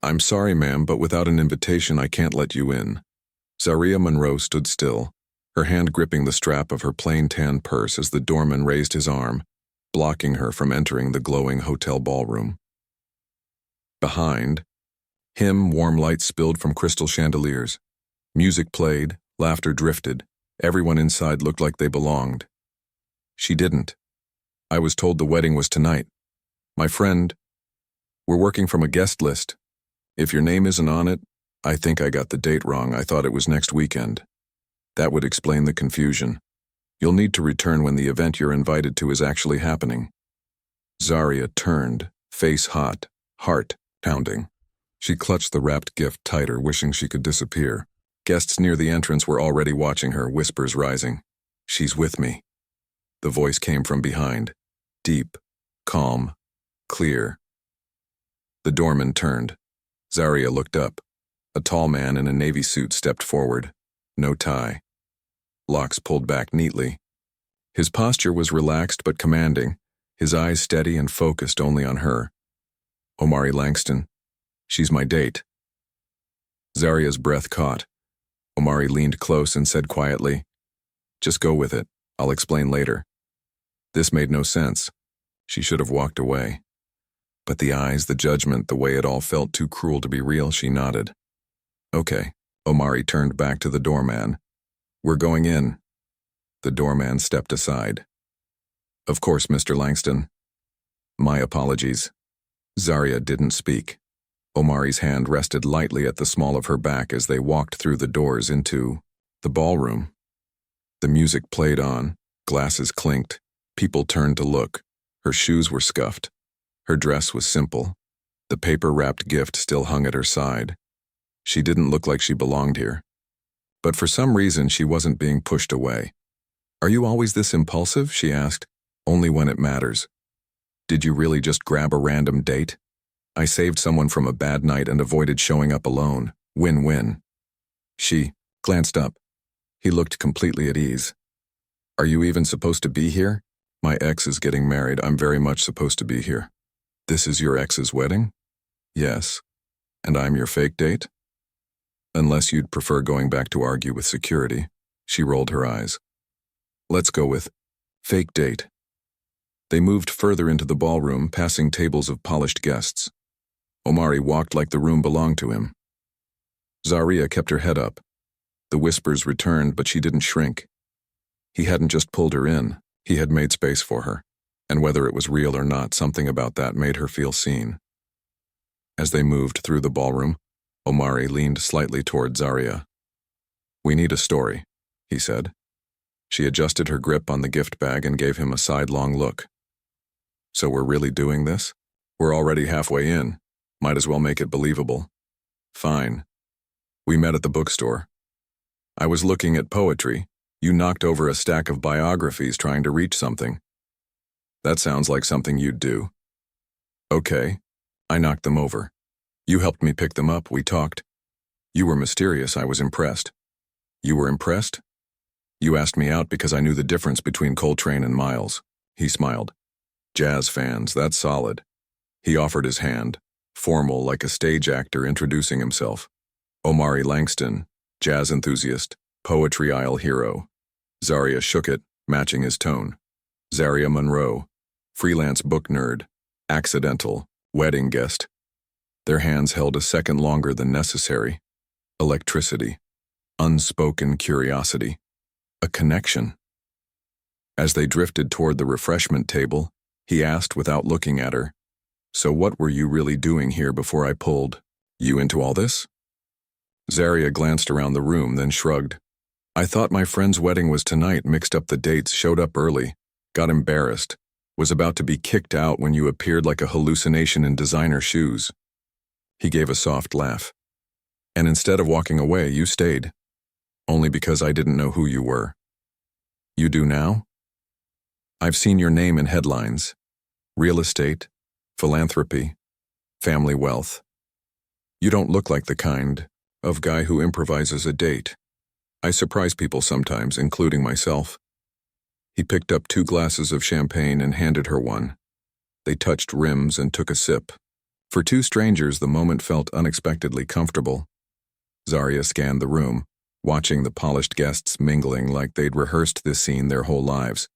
I'm sorry, ma'am, but without an invitation I can't let you in. Zaria Monroe stood still, her hand gripping the strap of her plain tan purse as the doorman raised his arm, blocking her from entering the glowing hotel ballroom. Behind him, warm light spilled from crystal chandeliers. Music played, laughter drifted. Everyone inside looked like they belonged. She didn't. I was told the wedding was tonight. My friend, we're working from a guest list. If your name isn't on it, I think I got the date wrong. I thought it was next weekend. That would explain the confusion. You'll need to return when the event you're invited to is actually happening. Zaria turned, face hot, heart pounding. She clutched the wrapped gift tighter, wishing she could disappear. Guests near the entrance were already watching her, whispers rising. She's with me. The voice came from behind, deep, calm, clear. The doorman turned. Zaria looked up. A tall man in a navy suit stepped forward. No tie. Locks pulled back neatly. His posture was relaxed but commanding, his eyes steady and focused only on her. Omari Langston. She's my date. Zaria's breath caught. Omari leaned close and said quietly, Just go with it. I'll explain later. This made no sense. She should have walked away. But the eyes, the judgment, the way it all felt too cruel to be real, she nodded. Okay. Omari turned back to the doorman. We're going in. The doorman stepped aside. Of course, Mr. Langston. My apologies. Zaria didn't speak. Omari's hand rested lightly at the small of her back as they walked through the doors into the ballroom. The music played on, glasses clinked, people turned to look. Her shoes were scuffed. Her dress was simple. The paper-wrapped gift still hung at her side. She didn't look like she belonged here. But for some reason, she wasn't being pushed away. Are you always this impulsive? She asked. Only when it matters. Did you really just grab a random date? I saved someone from a bad night and avoided showing up alone. Win-win. She glanced up. He looked completely at ease. Are you even supposed to be here? My ex is getting married. I'm very much supposed to be here. This is your ex's wedding? Yes. And I'm your fake date? Unless you'd prefer going back to argue with security. She rolled her eyes. Let's go with fake date. They moved further into the ballroom, passing tables of polished guests. Omari walked like the room belonged to him. Zaria kept her head up. The whispers returned, but she didn't shrink. He hadn't just pulled her in, he had made space for her, and whether it was real or not, something about that made her feel seen. As they moved through the ballroom, Omari leaned slightly toward Zaria. We need a story, he said. She adjusted her grip on the gift bag and gave him a sidelong look. So we're really doing this? We're already halfway in. Might as well make it believable. Fine. We met at the bookstore. I was looking at poetry. You knocked over a stack of biographies trying to reach something. That sounds like something you'd do. Okay. I knocked them over. You helped me pick them up, we talked. You were mysterious, I was impressed. You were impressed? You asked me out because I knew the difference between Coltrane and Miles. He smiled. Jazz fans, that's solid. He offered his hand, formal like a stage actor introducing himself. Omari Langston, jazz enthusiast, poetry aisle hero. Zaria shook it, matching his tone. Zaria Monroe, freelance book nerd, accidental, wedding guest. Their hands held a second longer than necessary. Electricity, unspoken curiosity, a connection. As they drifted toward the refreshment table, he asked without looking at her, So what were you really doing here before I pulled you into all this? Zaria glanced around the room, then shrugged. I thought my friend's wedding was tonight, mixed up the dates, showed up early, got embarrassed, was about to be kicked out when you appeared like a hallucination in designer shoes. He gave a soft laugh. And instead of walking away, you stayed. Only because I didn't know who you were. You do now? I've seen your name in headlines. Real estate, philanthropy, family wealth. You don't look like the kind of guy who improvises a date. I surprise people sometimes, including myself. He picked up 2 glasses of champagne and handed her one. They touched rims and took a sip. For two strangers, the moment felt unexpectedly comfortable. Zarya scanned the room, watching the polished guests mingling like they'd rehearsed this scene their whole lives.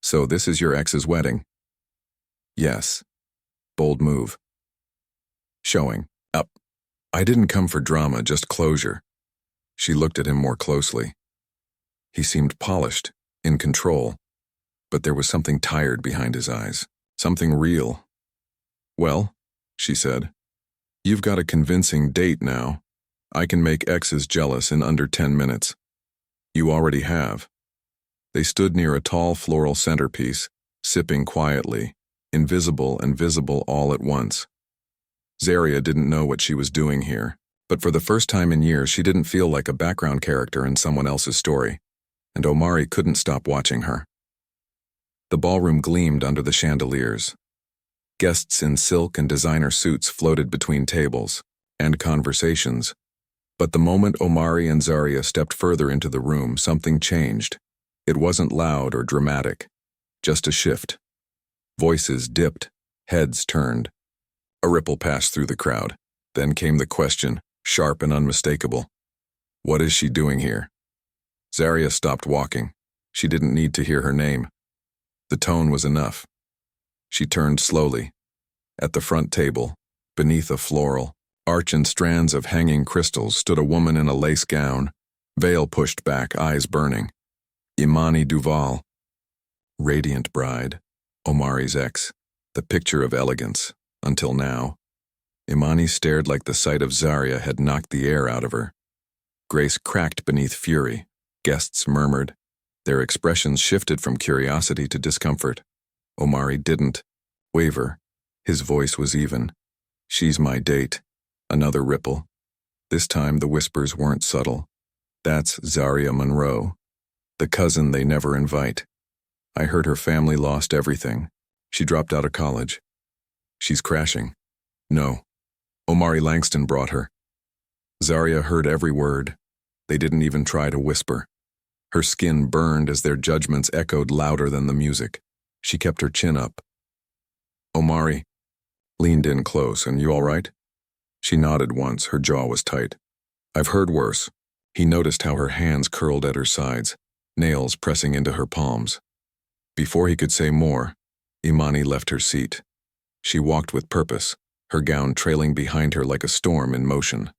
"So this is your ex's wedding?" "Yes." Bold move. Showing up. "I didn't come for drama, just closure." She looked at him more closely. He seemed polished, in control, but there was something tired behind his eyes, something real. "Well," she said, "you've got a convincing date now. I can make exes jealous in under 10 minutes. You already have." They stood near a tall floral centerpiece, sipping quietly, invisible and visible all at once. Zarya didn't know what she was doing here, but for the first time in years she didn't feel like a background character in someone else's story, and Omari couldn't stop watching her. The ballroom gleamed under the chandeliers. Guests in silk and designer suits floated between tables, and conversations. But the moment Omari and Zarya stepped further into the room, something changed. It wasn't loud or dramatic, just a shift. Voices dipped, heads turned. A ripple passed through the crowd. Then came the question, sharp and unmistakable. "What is she doing here?" Zarya stopped walking. She didn't need to hear her name. The tone was enough. She turned slowly. At the front table, beneath a floral arch and strands of hanging crystals, stood a woman in a lace gown, veil pushed back, eyes burning. Imani Duval. Radiant bride, Omari's ex, the picture of elegance, until now. Imani stared like the sight of Zarya had knocked the air out of her. Grace cracked beneath fury. Guests murmured. Their expressions shifted from curiosity to discomfort. Omari didn't waver. His voice was even. "She's my date." Another ripple. This time the whispers weren't subtle. "That's Zarya Monroe, the cousin they never invite. I heard her family lost everything. She dropped out of college. She's crashing." "No." Omari Langston brought her. Zarya heard every word. They didn't even try to whisper. Her skin burned as their judgments echoed louder than the music. She kept her chin up. Omari leaned in close. "And you all right?" She nodded once, her jaw was tight. "I've heard worse." He noticed how her hands curled at her sides, nails pressing into her palms. Before he could say more, Imani left her seat. She walked with purpose, her gown trailing behind her like a storm in motion.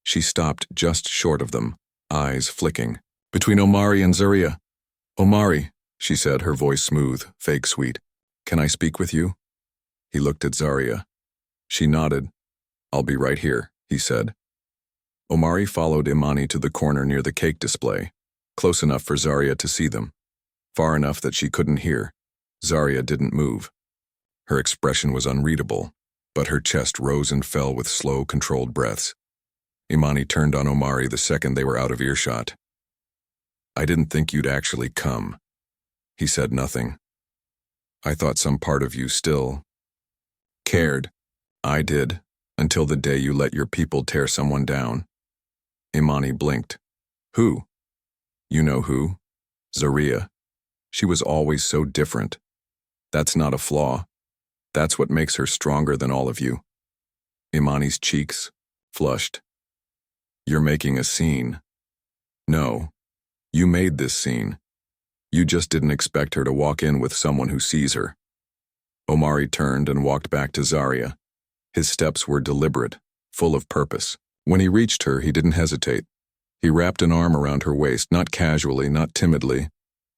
She stopped just short of them, eyes flicking. "Between Omari and Zarya." "Omari," she said, her voice smooth, fake sweet. "Can I speak with you?" He looked at Zarya. She nodded. "I'll be right here," he said. Omari followed Imani to the corner near the cake display, close enough for Zarya to see them, far enough that she couldn't hear. Zarya didn't move. Her expression was unreadable, but her chest rose and fell with slow, controlled breaths. Imani turned on Omari the second they were out of earshot. "I didn't think you'd actually come." He said nothing. "I thought some part of you still cared." "I did, until the day you let your people tear someone down." Imani blinked. "Who?" "You know who. Zarya. She was always so different. That's not a flaw. That's what makes her stronger than all of you." Imani's cheeks flushed. "You're making a scene." "No. You made this scene. You just didn't expect her to walk in with someone who sees her." Omari turned and walked back to Zarya. His steps were deliberate, full of purpose. When he reached her, he didn't hesitate. He wrapped an arm around her waist, not casually, not timidly,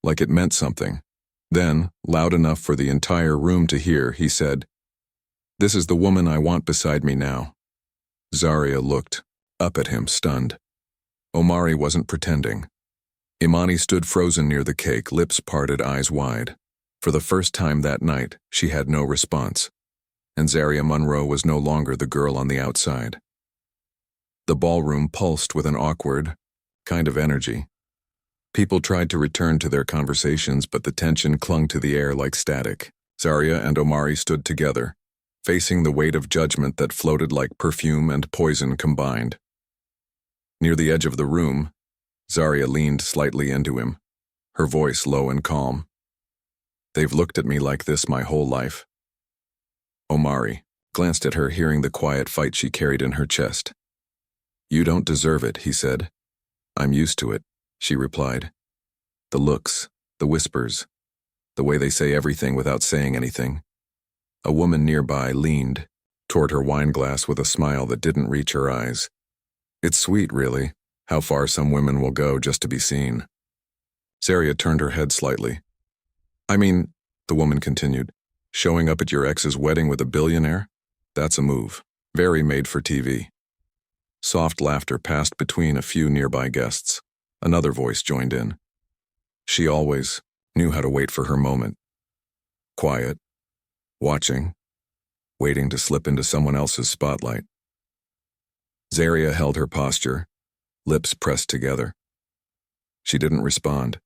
like it meant something. Then, loud enough for the entire room to hear, he said, "This is the woman I want beside me now." Zarya looked up at him, stunned. Omari wasn't pretending. Imani stood frozen near the cake, lips parted, eyes wide. For the first time that night, she had no response. And Zarya Monroe was no longer the girl on the outside. The ballroom pulsed with an awkward kind of energy. People tried to return to their conversations, but the tension clung to the air like static. Zarya and Omari stood together, facing the weight of judgment that floated like perfume and poison combined. Near the edge of the room, Zarya leaned slightly into him, her voice low and calm. "They've looked at me like this my whole life." Omari glanced at her, hearing the quiet fight she carried in her chest. "You don't deserve it," he said. "I'm used to it," she replied. The looks, the whispers, the way they say everything without saying anything. A woman nearby leaned toward her wine glass with a smile that didn't reach her eyes. It's sweet, really, how far some women will go just to be seen. Zaria turned her head slightly. "I mean," the woman continued, "showing up at your ex's wedding with a billionaire? That's a move. Very made for TV." Soft laughter passed between a few nearby guests. Another voice joined in. She always knew how to wait for her moment. Quiet, watching, waiting to slip into someone else's spotlight. Zaria held her posture, lips pressed together. She didn't respond.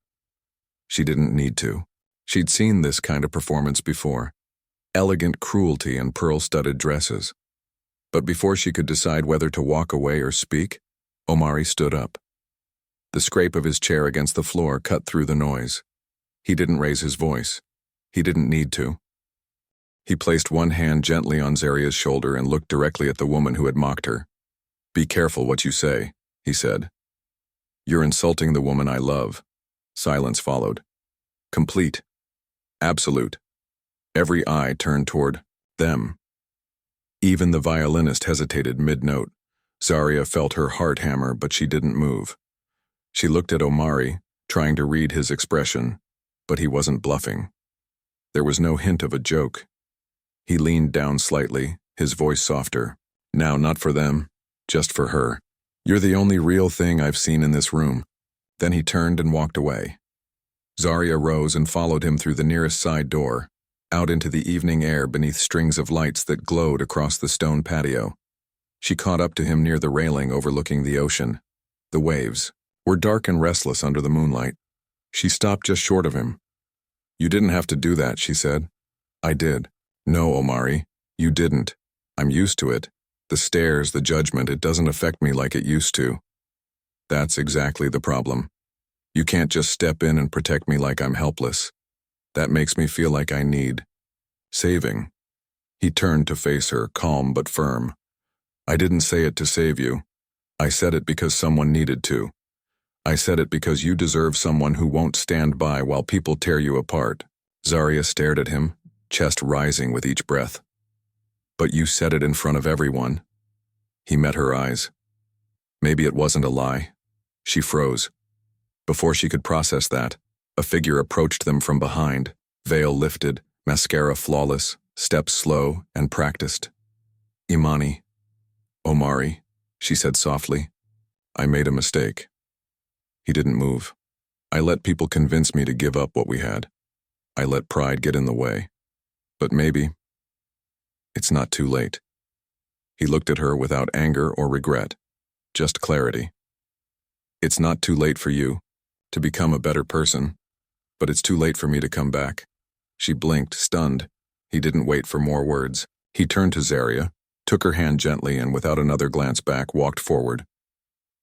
She didn't need to. She'd seen this kind of performance before. Elegant cruelty in pearl-studded dresses. But before she could decide whether to walk away or speak, Omari stood up. The scrape of his chair against the floor cut through the noise. He didn't raise his voice. He didn't need to. He placed one hand gently on Zaria's shoulder and looked directly at the woman who had mocked her. "Be careful what you say," he said. "You're insulting the woman I love." Silence followed. Complete. Absolute. Every eye turned toward them. Even the violinist hesitated mid-note. Zaria felt her heart hammer, but she didn't move. She looked at Omari, trying to read his expression, but he wasn't bluffing. There was no hint of a joke. He leaned down slightly, his voice softer. "Now, not for them, just for her. You're the only real thing I've seen in this room." Then he turned and walked away. Zaria rose and followed him through the nearest side door, out into the evening air beneath strings of lights that glowed across the stone patio. She caught up to him near the railing overlooking the ocean. The waves were dark and restless under the moonlight. She stopped just short of him. "You didn't have to do that," she said. "I did." "No, Omari, you didn't. I'm used to it. The stares, the judgment, it doesn't affect me like it used to." "That's exactly the problem. You can't just step in and protect me like I'm helpless. That makes me feel like I need saving." He turned to face her, calm but firm. "I didn't say it to save you. I said it because someone needed to. I said it because you deserve someone who won't stand by while people tear you apart." Zaria stared at him, chest rising with each breath. "But you said it in front of everyone." He met her eyes. Maybe it wasn't a lie. She froze. Before she could process that, a figure approached them from behind, veil lifted, mascara flawless, steps slow and practiced. "Imani." "Omari," she said softly. "I made a mistake." He didn't move. "I let people convince me to give up what we had. I let pride get in the way. But maybe it's not too late." He looked at her without anger or regret, just clarity. "It's not too late for you to become a better person, but it's too late for me to come back." She blinked, stunned. He didn't wait for more words. He turned to Zaria, took her hand gently, and without another glance back, walked forward.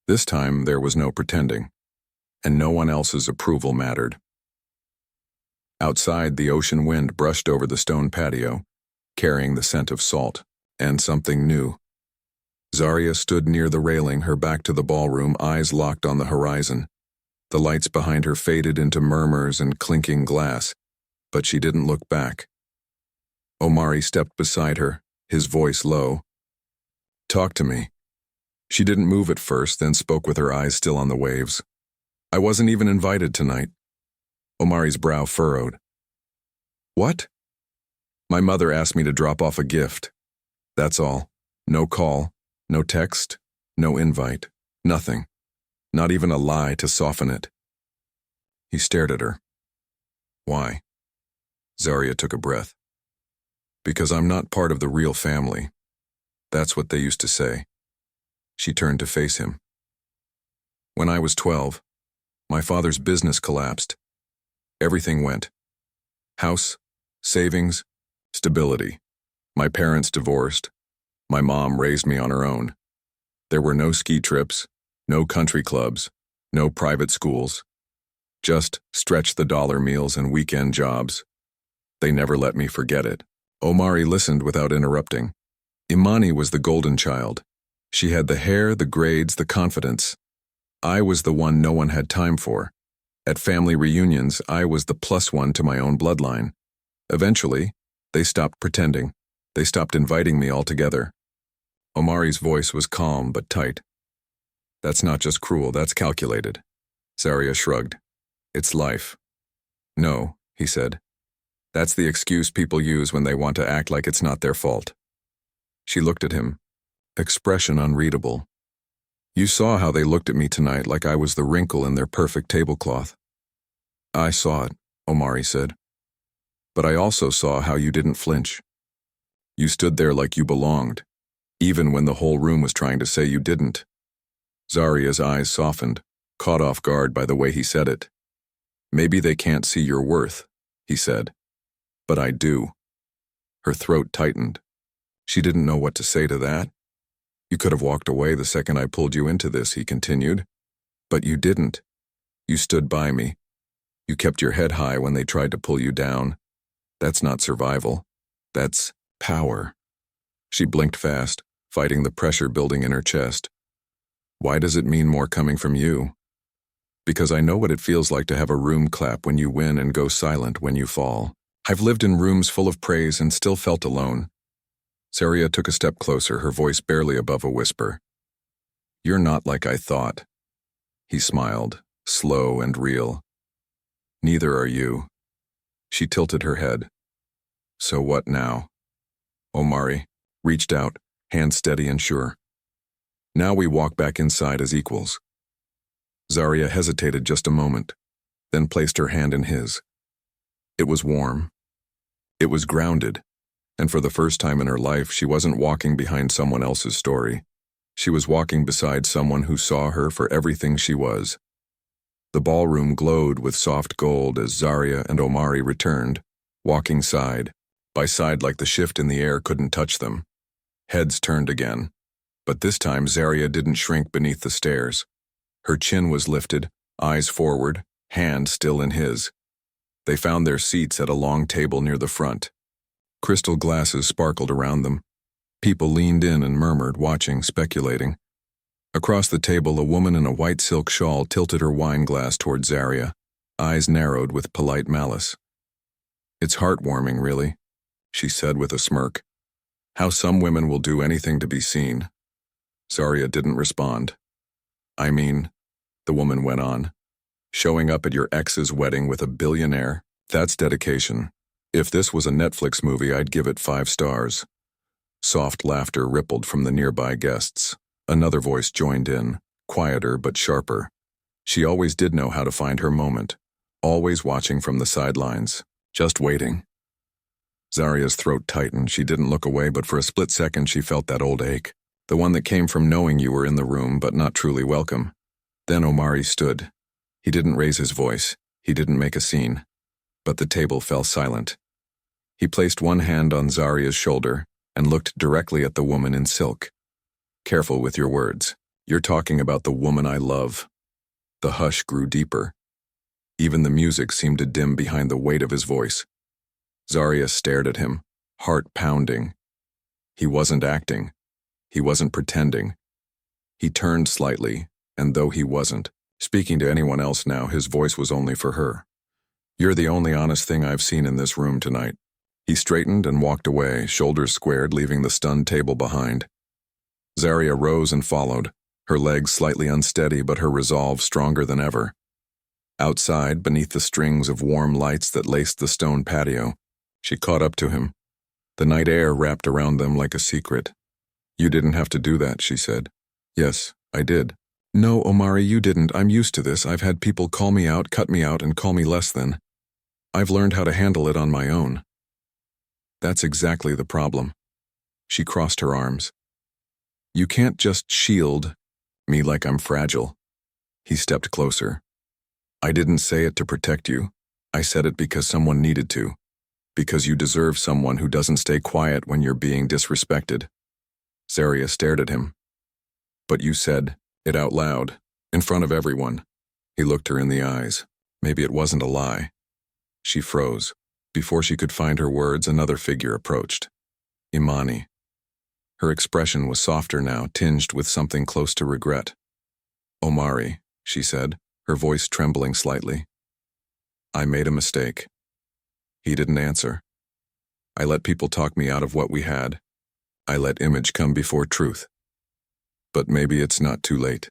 This time there was no pretending, and no one else's approval mattered. Outside, the ocean wind brushed over the stone patio, carrying the scent of salt and something new. Zaria stood near the railing, her back to the ballroom, eyes locked on the horizon. The lights behind her faded into murmurs and clinking glass, but she didn't look back. Omari stepped beside her, his voice low. "Talk to me." She didn't move at first, then spoke with her eyes still on the waves. "I wasn't even invited tonight." Omari's brow furrowed. "What?" "My mother asked me to drop off a gift. That's all. No call, no text, no invite, nothing. Not even a lie to soften it." He stared at her. "Why?" Zaria took a breath. "Because I'm not part of the real family. That's what they used to say." She turned to face him. "When I was 12, my father's business collapsed. Everything went. House, savings, stability. My parents divorced. My mom raised me on her own. There were no ski trips, no country clubs, no private schools. Just stretch-the-dollar meals and weekend jobs. They never let me forget it." Omari listened without interrupting. Imani was the golden child. She had the hair, the grades, the confidence. I was the one no one had time for. At family reunions, I was the plus one to my own bloodline. Eventually, they stopped pretending. They stopped inviting me altogether. Omari's voice was calm but tight. That's not just cruel, that's calculated. Zaria shrugged. It's life. No, he said. That's the excuse people use when they want to act like it's not their fault. She looked at him, expression unreadable. You saw how they looked at me tonight like I was the wrinkle in their perfect tablecloth. I saw it, Omari said. But I also saw how you didn't flinch. You stood there like you belonged, even when the whole room was trying to say you didn't. Zaria's eyes softened, caught off guard by the way he said it. Maybe they can't see your worth, he said. But I do. Her throat tightened. She didn't know what to say to that. You could have walked away the second I pulled you into this, he continued. But you didn't. You stood by me. You kept your head high when they tried to pull you down. That's not survival. That's power. She blinked fast, fighting the pressure building in her chest. Why does it mean more coming from you? Because I know what it feels like to have a room clap when you win and go silent when you fall. I've lived in rooms full of praise and still felt alone. Zaria took a step closer, her voice barely above a whisper. You're not like I thought. He smiled, slow and real. Neither are you. She tilted her head. So what now? Omari reached out, hand steady and sure. Now we walk back inside as equals. Zaria hesitated just a moment, then placed her hand in his. It was warm. It was grounded, and for the first time in her life, she wasn't walking behind someone else's story. She was walking beside someone who saw her for everything she was. The ballroom glowed with soft gold as Zaria and Omari returned, walking side by side like the shift in the air couldn't touch them. Heads turned again, but this time Zaria didn't shrink beneath the stares. Her chin was lifted, eyes forward, hand still in his. They found their seats at a long table near the front. Crystal glasses sparkled around them. People leaned in and murmured, watching, speculating. Across the table, a woman in a white silk shawl tilted her wine glass toward Zaria, eyes narrowed with polite malice. It's heartwarming, really, she said with a smirk. How some women will do anything to be seen. Zaria didn't respond. I mean, the woman went on, showing up at your ex's wedding with a billionaire, that's dedication. If this was a Netflix movie, I'd give it 5 stars. Soft laughter rippled from the nearby guests. Another voice joined in, quieter but sharper. She always did know how to find her moment, always watching from the sidelines, just waiting. Zaria's throat tightened. She didn't look away, but for a split second she felt that old ache, the one that came from knowing you were in the room but not truly welcome. Then Omari stood. He didn't raise his voice. He didn't make a scene. But the table fell silent. He placed one hand on Zaria's shoulder and looked directly at the woman in silk. Careful with your words. You're talking about the woman I love. The hush grew deeper. Even the music seemed to dim behind the weight of his voice. Zaria stared at him, heart pounding. He wasn't acting. He wasn't pretending. He turned slightly, and though he wasn't speaking to anyone else now, his voice was only for her. You're the only honest thing I've seen in this room tonight. He straightened and walked away, shoulders squared, leaving the stunned table behind. Zaria rose and followed, her legs slightly unsteady but her resolve stronger than ever. Outside, beneath the strings of warm lights that laced the stone patio, she caught up to him. The night air wrapped around them like a secret. You didn't have to do that, she said. Yes, I did. No, Omari, you didn't. I'm used to this. I've had people call me out, cut me out, and call me less than. I've learned how to handle it on my own. That's exactly the problem. She crossed her arms. You can't just shield me like I'm fragile. He stepped closer. I didn't say it to protect you. I said it because someone needed to. Because you deserve someone who doesn't stay quiet when you're being disrespected. Zaria stared at him. But you said it out loud, in front of everyone. He looked her in the eyes. Maybe it wasn't a lie. She froze. Before she could find her words, another figure approached. Imani. Her expression was softer now, tinged with something close to regret. "Omari," she said, her voice trembling slightly. "I made a mistake." He didn't answer. "I let people talk me out of what we had. I let image come before truth. But maybe it's not too late."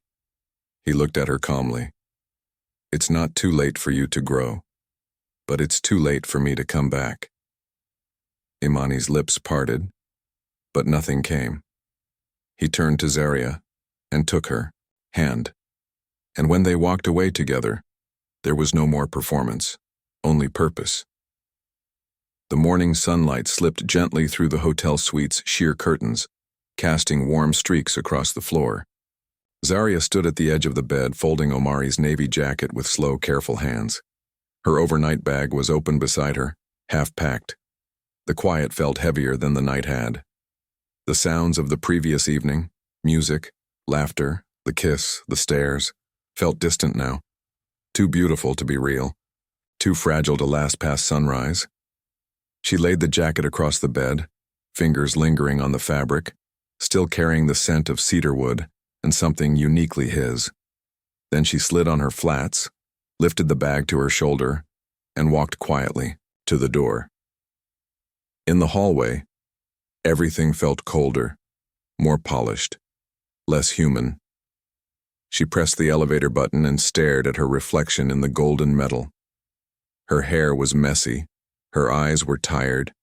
He looked at her calmly. "It's not too late for you to grow, but it's too late for me to come back." Imani's lips parted, but nothing came. He turned to Zaria and took her hand. And when they walked away together, there was no more performance, only purpose. The morning sunlight slipped gently through the hotel suite's sheer curtains, casting warm streaks across the floor. Zaria stood at the edge of the bed, folding Omari's navy jacket with slow, careful hands. Her overnight bag was open beside her, half-packed. The quiet felt heavier than the night had. The sounds of the previous evening, music, laughter, the kiss, the stares, felt distant now. Too beautiful to be real. Too fragile to last past sunrise. She laid the jacket across the bed, fingers lingering on the fabric, still carrying the scent of cedarwood and something uniquely his. Then she slid on her flats, lifted the bag to her shoulder, and walked quietly to the door. In the hallway, everything felt colder, more polished, less human. She pressed the elevator button and stared at her reflection in the golden metal. Her hair was messy, her eyes were tired,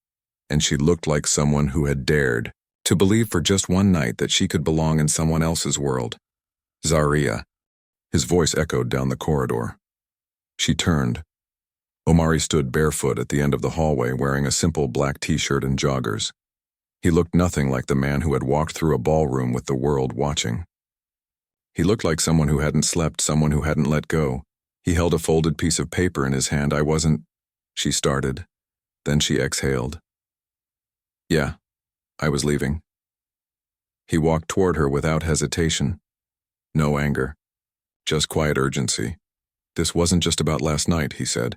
and she looked like someone who had dared to believe for just one night that she could belong in someone else's world. "Zaria." His voice echoed down the corridor. She turned. Omari stood barefoot at the end of the hallway wearing a simple black t-shirt and joggers. He looked nothing like the man who had walked through a ballroom with the world watching. He looked like someone who hadn't slept, someone who hadn't let go. He held a folded piece of paper in his hand. She started. Then she exhaled. "Yeah, I was leaving." He walked toward her without hesitation. No anger, just quiet urgency. "This wasn't just about last night," he said.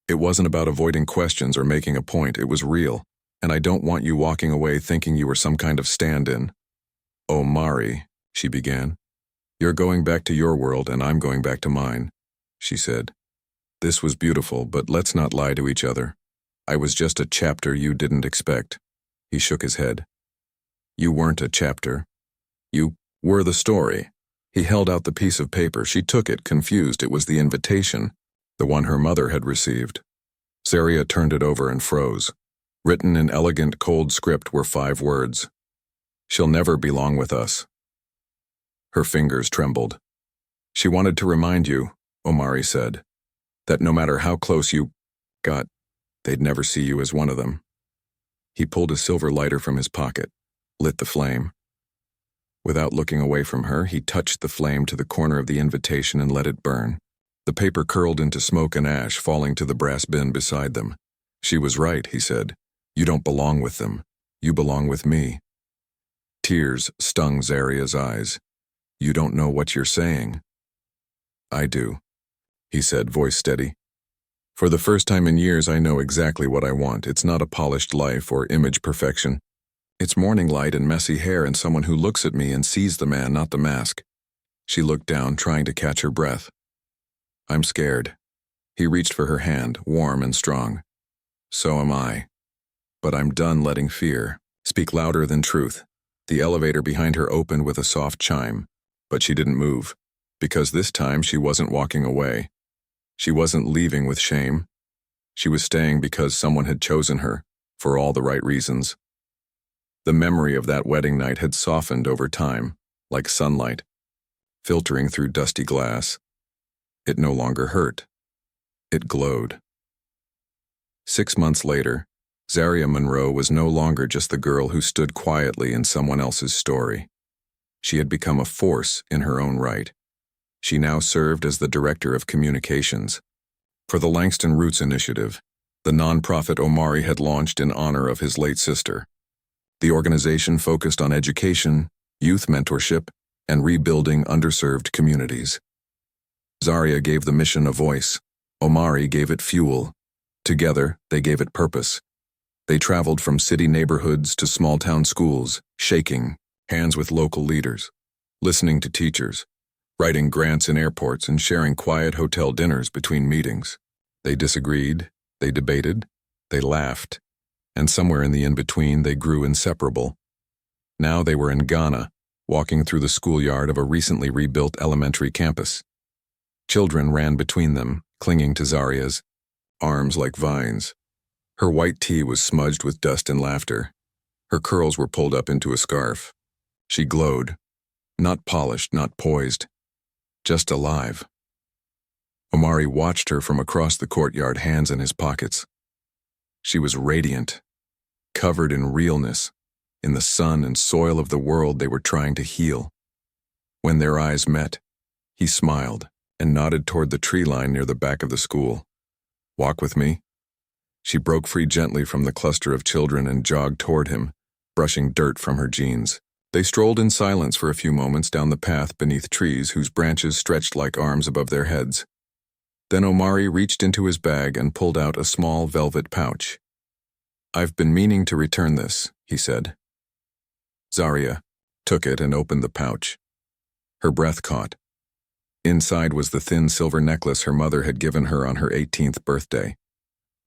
"It wasn't about avoiding questions or making a point. It was real, and I don't want you walking away thinking you were some kind of stand-in." "Omari," she began. "You're going back to your world and I'm going back to mine," she said. "This was beautiful, but let's not lie to each other. I was just a chapter you didn't expect." He shook his head. "You weren't a chapter. You were the story." He held out the piece of paper. She took it, confused. It was the invitation, the one her mother had received. Zaria turned it over and froze. Written in elegant, cold script were 5 words. "She'll never belong with us." Her fingers trembled. "She wanted to remind you," Omari said, "that no matter how close you got, they'd never see you as one of them." He pulled a silver lighter from his pocket, lit the flame. Without looking away from her, he touched the flame to the corner of the invitation and let it burn. The paper curled into smoke and ash, falling to the brass bin beside them. "She was right," he said. "You don't belong with them. You belong with me." Tears stung Zaria's eyes. "You don't know what you're saying." "I do," he said, voice steady. "For the first time in years, I know exactly what I want. It's not a polished life or image perfection. It's morning light and messy hair and someone who looks at me and sees the man, not the mask." She looked down, trying to catch her breath. "I'm scared." He reached for her hand, warm and strong. "So am I. But I'm done letting fear speak louder than truth." The elevator behind her opened with a soft chime, but she didn't move, because this time she wasn't walking away. She wasn't leaving with shame. She was staying because someone had chosen her, for all the right reasons. The memory of that wedding night had softened over time, like sunlight, filtering through dusty glass. It no longer hurt. It glowed. 6 months later, Zaria Monroe was no longer just the girl who stood quietly in someone else's story. She had become a force in her own right. She now served as the director of communications for the Langston Roots Initiative, the nonprofit Omari had launched in honor of his late sister. The organization focused on education, youth mentorship, and rebuilding underserved communities. Zaria gave the mission a voice. Omari gave it fuel. Together, they gave it purpose. They traveled from city neighborhoods to small-town schools, shaking hands with local leaders, listening to teachers, writing grants in airports, and sharing quiet hotel dinners between meetings. They disagreed, they debated, they laughed, and somewhere in the in-between they grew inseparable. Now they were in Ghana, walking through the schoolyard of a recently rebuilt elementary campus. Children ran between them, clinging to Zaria's arms like vines. Her white tee was smudged with dust and laughter. Her curls were pulled up into a scarf. She glowed, not polished, not poised, just alive. Omari watched her from across the courtyard, hands in his pockets. She was radiant, covered in realness, in the sun and soil of the world they were trying to heal. When their eyes met, he smiled and nodded toward the tree line near the back of the school. "Walk with me?" She broke free gently from the cluster of children and jogged toward him, brushing dirt from her jeans. They strolled in silence for a few moments down the path beneath trees whose branches stretched like arms above their heads. Then Omari reached into his bag and pulled out a small velvet pouch. "I've been meaning to return this," he said. Zaria took it and opened the pouch. Her breath caught. Inside was the thin silver necklace her mother had given her on her 18th birthday.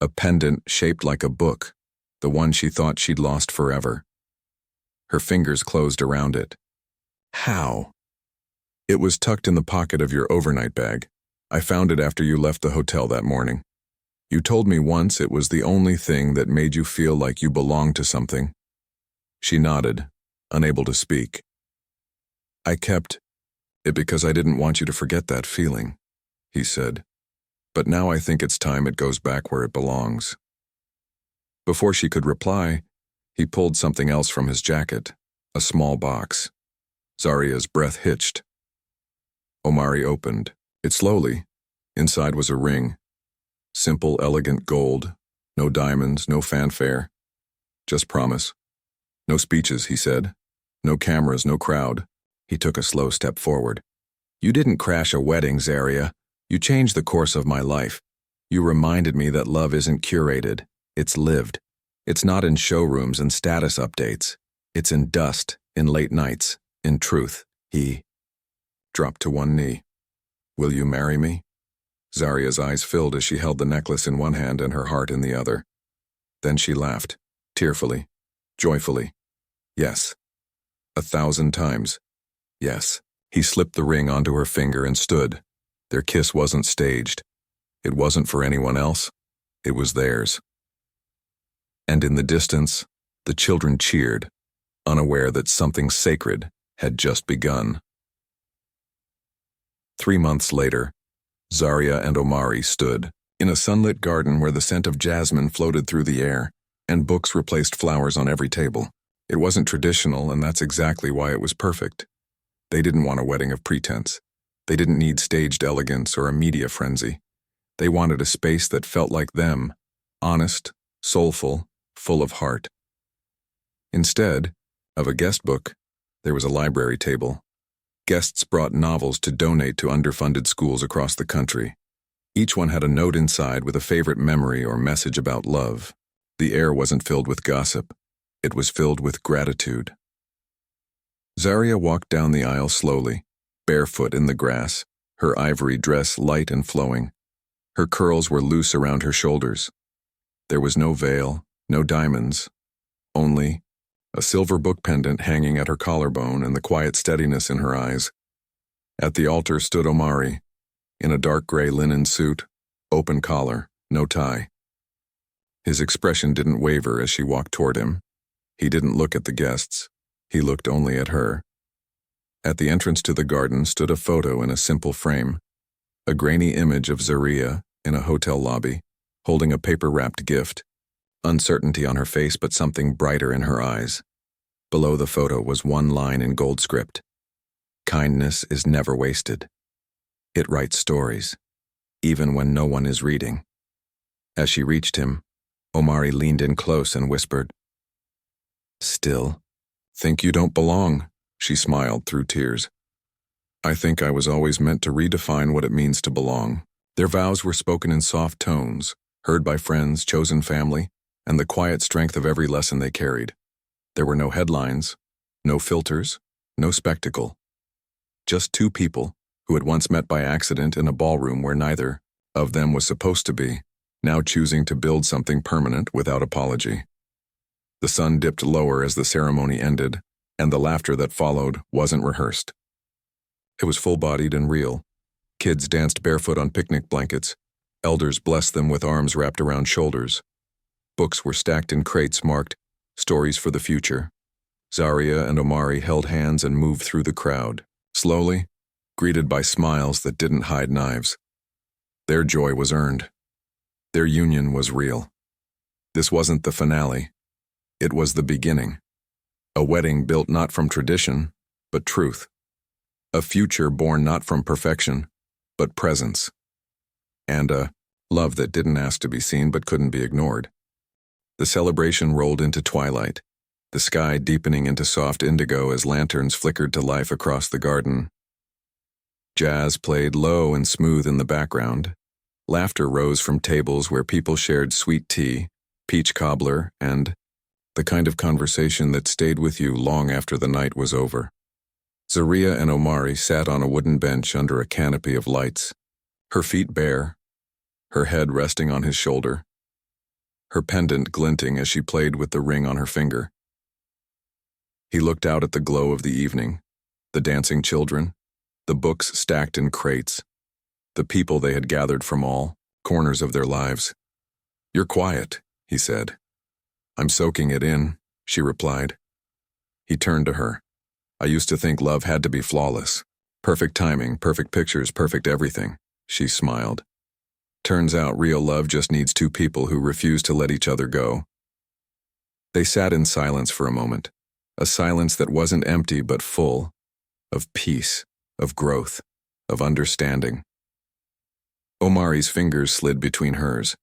A pendant shaped like a book, the one she thought she'd lost forever. Her fingers closed around it. "How?" "It was tucked in the pocket of your overnight bag. I found it after you left the hotel that morning. You told me once it was the only thing that made you feel like you belonged to something." She nodded, unable to speak. "I kept it because I didn't want you to forget that feeling," he said. "But now I think it's time it goes back where it belongs." Before she could reply, he pulled something else from his jacket, a small box. Zaria's breath hitched. Omari opened it slowly. Inside was a ring. Simple, elegant gold. No diamonds, no fanfare. Just promise. "No speeches," he said. "No cameras, no crowd." He took a slow step forward. "You didn't crash a wedding, Zaria. You changed the course of my life. You reminded me that love isn't curated. It's lived. It's not in showrooms and status updates. It's in dust, in late nights, in truth." He dropped to one knee. "Will you marry me?" Zaria's eyes filled as she held the necklace in one hand and her heart in the other. Then she laughed, tearfully, joyfully. "Yes. 1,000 times. Yes." He slipped the ring onto her finger and stood. Their kiss wasn't staged. It wasn't for anyone else. It was theirs. And in the distance, the children cheered, unaware that something sacred had just begun. 3 months later, Zaria and Omari stood in a sunlit garden where the scent of jasmine floated through the air, and books replaced flowers on every table. It wasn't traditional, and that's exactly why it was perfect. They didn't want a wedding of pretense. They didn't need staged elegance or a media frenzy. They wanted a space that felt like them, honest, soulful, full of heart. Instead of a guest book, there was a library table. Guests brought novels to donate to underfunded schools across the country. Each one had a note inside with a favorite memory or message about love. The air wasn't filled with gossip. It was filled with gratitude. Zaria walked down the aisle slowly, barefoot in the grass, her ivory dress light and flowing. Her curls were loose around her shoulders. There was no veil, no diamonds, only a silver book pendant hanging at her collarbone and the quiet steadiness in her eyes. At the altar stood Omari, in a dark gray linen suit, open collar, no tie. His expression didn't waver as she walked toward him. He didn't look at the guests. He looked only at her. At the entrance to the garden stood a photo in a simple frame, a grainy image of Zaria in a hotel lobby, holding a paper-wrapped gift, uncertainty on her face but something brighter in her eyes. Below the photo was one line in gold script. "Kindness is never wasted. It writes stories, even when no one is reading." As she reached him, Omari leaned in close and whispered, "Still think you don't belong," she smiled through tears. "I think I was always meant to redefine what it means to belong." Their vows were spoken in soft tones, heard by friends, chosen family, and the quiet strength of every lesson they carried. There were no headlines, no filters, no spectacle. Just two people who had once met by accident in a ballroom where neither of them was supposed to be, now choosing to build something permanent without apology. The sun dipped lower as the ceremony ended, and the laughter that followed wasn't rehearsed. It was full-bodied and real. Kids danced barefoot on picnic blankets. Elders blessed them with arms wrapped around shoulders. Books were stacked in crates marked "Stories for the Future." Zaria and Omari held hands and moved through the crowd, slowly, greeted by smiles that didn't hide knives. Their joy was earned. Their union was real. This wasn't the finale. It was the beginning. A wedding built not from tradition, but truth. A future born not from perfection, but presence. And a love that didn't ask to be seen but couldn't be ignored. The celebration rolled into twilight, the sky deepening into soft indigo as lanterns flickered to life across the garden. Jazz played low and smooth in the background. Laughter rose from tables where people shared sweet tea, peach cobbler, and the kind of conversation that stayed with you long after the night was over. Zaria and Omari sat on a wooden bench under a canopy of lights, her feet bare, her head resting on his shoulder, her pendant glinting as she played with the ring on her finger. He looked out at the glow of the evening, the dancing children, the books stacked in crates, the people they had gathered from all corners of their lives. "You're quiet," he said. "I'm soaking it in," she replied. He turned to her. "I used to think love had to be flawless. Perfect timing, perfect pictures, perfect everything," she smiled. "Turns out real love just needs two people who refuse to let each other go." They sat in silence for a moment, a silence that wasn't empty but full, of peace, of growth, of understanding. Omari's fingers slid between hers.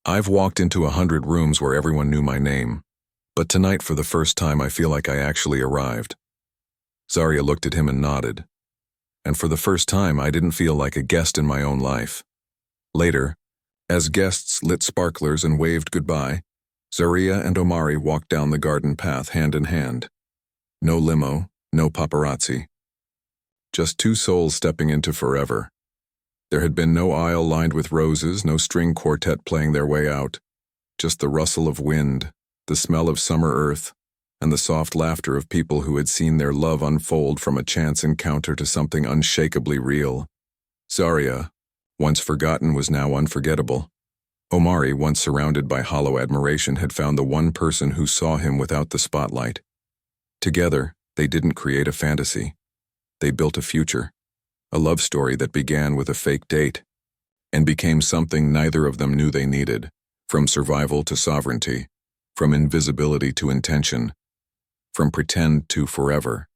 "I've walked into 100 rooms where everyone knew my name, but tonight for the first time I feel like I actually arrived." Zaria looked at him and nodded. "And for the first time I didn't feel like a guest in my own life." Later, as guests lit sparklers and waved goodbye, Zaria and Omari walked down the garden path hand in hand. No limo, no paparazzi. Just two souls stepping into forever. There had been no aisle lined with roses, no string quartet playing their way out. Just the rustle of wind, the smell of summer earth, and the soft laughter of people who had seen their love unfold from a chance encounter to something unshakably real. Zaria, once forgotten, was now unforgettable. Omari, once surrounded by hollow admiration, had found the one person who saw him without the spotlight. Together, they didn't create a fantasy. They built a future, a love story that began with a fake date and became something neither of them knew they needed, from survival to sovereignty, from invisibility to intention, from pretend to forever.